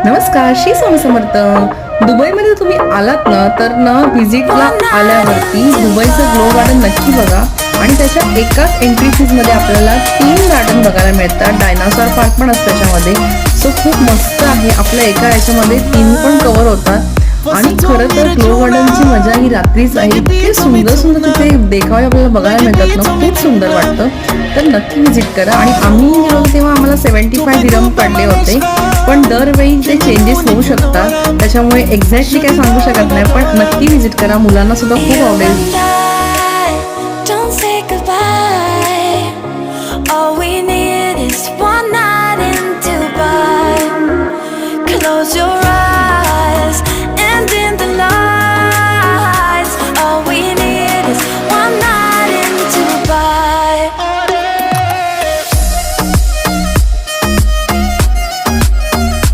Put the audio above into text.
नमस्कार, श्री स्वामी समर्थ. दुबईमध्ये तुम्ही आलात ना तर व्हिजिटला आल्यावरती दुबईचं ग्लो गार्डन नक्की बघा. आणि त्याच्या एकाच एंट्री फीजमध्ये आपल्याला 3 गार्डन बघायला मिळतात. डायनासॉर पार्क पण असतं त्याच्यामध्ये. सो खूप मस्त आहे. आपल्या एका याच्यामध्ये 3 पण कव्हर होतात. आणि खरं तर ग्लो गार्डनची मजा ही रात्रीच आहे. इतके सुंदर सुंदर तिथे देखावे आपल्याला बघायला मिळतात ना, खूप सुंदर वाटतं. तर नक्की व्हिजिट करा. आणि आम्ही गेलो तेव्हा आम्हाला 75 दिरहम पडले होते. पण दरवेळी ते चेंजेस होऊ शकतात, त्याच्यामुळे एक्झॅक्टली काय सांगू शकत नाही. पण नक्की व्हिजिट करा, मुलांना सुद्धा खूप आवडेल.